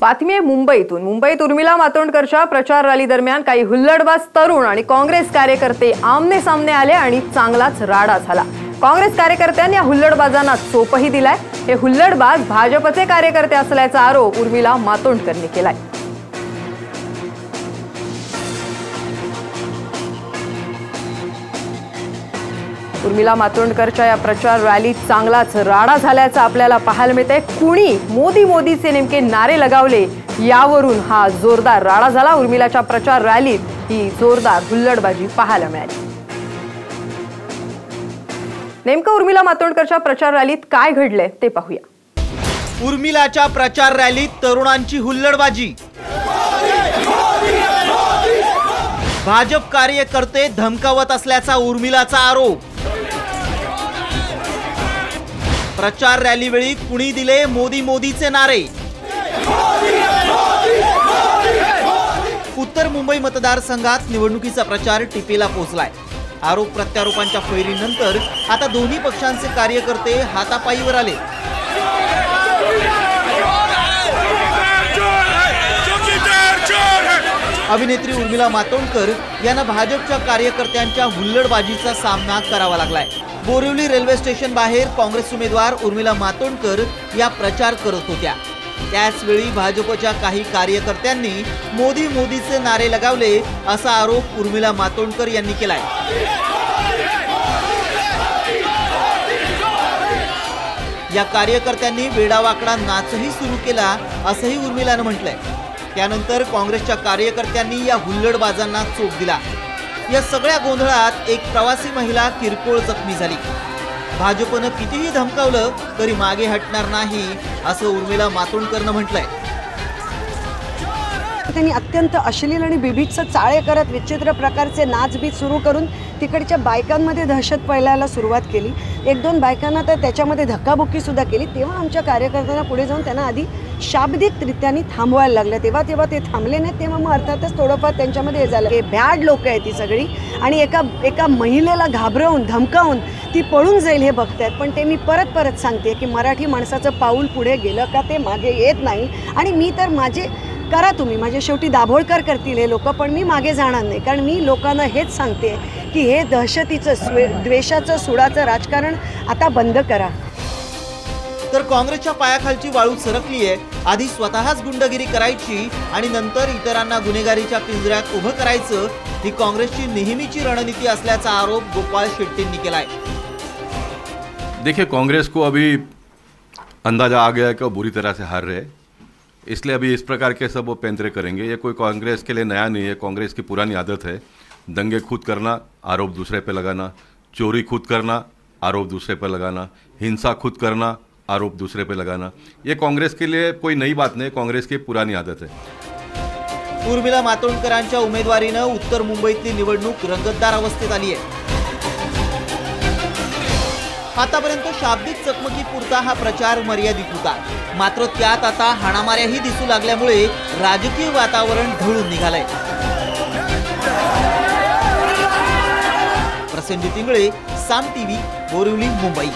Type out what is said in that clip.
बातमी आहे मुंबईतून। मुंबईत उर्मिला मातोंडकरच्या प्रचार रॅली दरम्यान काही हुल्लडबाज तरुण आणि काँग्रेस कार्यकर्ते आमने सामने आले आणि चांगलाच राडा झाला। काँग्रेस कार्यकर्त्यांनी या हुल्लडबाजांना चोपही दिलाय। हे हुल्लडबाज भाजपचे कार्यकर्ते असल्याचा आरोप उर्मिला मातोंडकरनी केलाय। उर्मिला मातोंडकरच्या या प्रचार रॅलीत चांगलाच राडा झाल्याचं आपल्याला पाहायला मिळतंय। कुणी मोदीचे नेमके नारे लगावले यावरून हा जोरदार राडा झाला। उर्मिलाच्या प्रचार रॅलीत ही जोरदार हुल्लडबाजी पाहायला मिळाली। नेमकं उर्मिला मातोंडकरच्या प्रचार रॅलीत काय घडलंय ते पाहूया। उर्मिलाच्या प्रचार रॅलीत तरुणांची हुल्लडबाजी। भाजप कार्यकर्ते धमकावत असल्याचा उर्मिलाचा आरोप। प्रचार रॅली वेळी कुणी दिले मोदीचे नारे। उत्तर मुंबई मतदारसंघात निवडणुकीचा प्रचार टिपेला पोहोचलाय। आरोप प्रत्यारोपांच्या फैरीनंतर आता दोन्ही पक्षांचे कार्यकर्ते हातापायीवर आले। अभिनेत्री उर्मिला मातोंडकर यांना भाजपच्या कार्यकर्त्यांच्या हुल्लडबाजीचा सामना करावा लागलाय। बोरिवली रेल्वे स्टेशन बाहेर काँग्रेस उमेदवार उर्मिला मातोंडकर या प्रचार करत होत्या। त्याच वेळी भाजपच्या काही कार्यकर्त्यांनी मोदीचे नारे लगावले असा आरोप उर्मिला मातोंडकर यांनी केलाय। या कार्यकर्त्यांनी वेडावाकडा नाचही सुरू केला असंही उर्मिलानं म्हटलंय। त्यानंतर काँग्रेसच्या कार्यकर्त्यांनी या हुल्लडबाजांना चोप दिला। या सगळ्या गोंधळात एक प्रवासी महिला किरकोळ जखमी झाली। भाजपनं कितीही धमकावलं तरी मागे हटणार नाही असं उर्मिला मातोंडकरनं म्हटलंय। त्यांनी अत्यंत अश्लील आणि बिभत्स चाळे करत विचित्र प्रकारचे नाचबीज सुरू करून तिकडच्या बायकांमध्ये दहशत फैलायला सुरुवात केली। एक दोन बायकांना तर त्याच्यामध्ये धक्काबुक्की सुद्धा केली। तेव्हा आमच्या कार्यकर्त्यांना पुढे जाऊन त्यांना आधी शाब्दिकरित्याने थांबवायला लागलं। तेव्हा ते थांबले नाही। तेव्हा मग अर्थातच थोडंफार त्यांच्यामध्ये हे झालं की भ्याड लोक आहेत ती सगळी आणि एका महिलेला घाबरवून धमकावून ती पळून जाईल हे बघतायत। पण ते मी परत सांगते की मराठी माणसाचं पाऊल पुढे गेलं का ते मागे येत नाही। आणि मी तर माझे करा तुम्ही माझे शेवटी दाभोळकर करतील हे लोक, पण मी मागे जाणार नाही। कारण मी लोकांना हेच सांगते की हे दहशतीचं द्वेषाचं सुडाचं राजकारण आता बंद करा। तर काँग्रेसच्या पायाखालची वाळू सरकली आहे। आधी स्वतःच गुंडगिरी करायची आणि नंतर इतरांना गुन्हेगारीच्या पिंजऱ्यात उभं करायचं ही काँग्रेसची नेहमीची रणनीती असल्याचा आरोप गोपाळ शेट्टींनी केलाय। देखिए, कांग्रेस को अभी अंदाजा आ गया है कि वो बुरी तरह से हार रहे हैं, इसलिए अभी इस प्रकार के सब वो पैंतरे करेंगे। ये कोई कांग्रेस के लिए नया नहीं है, कांग्रेस की पुरानी आदत है। दंगे खुद करना, आरोप दूसरे पे लगाना, चोरी खुद करना, आरोप दूसरे पे लगाना, हिंसा खुद करना, आरोप दूसरे पे लगाना। ये कांग्रेस के लिए कोई नई बात नहीं, कांग्रेस की पुरानी आदत है। उर्मिला मातोंडकरांच्या उमेदवारीनं उत्तर मुंबईतली निवडणूक रंगतदार अवस्थेत आली आहे। आतापर्यंत शाब्दिक चकमकीपुरता हा प्रचार मर्यादित होता, मात्र त्यात आता हाणामाऱ्याही दिसू लागल्यामुळे राजकीय वातावरण ढवळून निघालंय। प्रसेनजित इंगळे, साम टीव्ही, बोरिवली, मुंबई।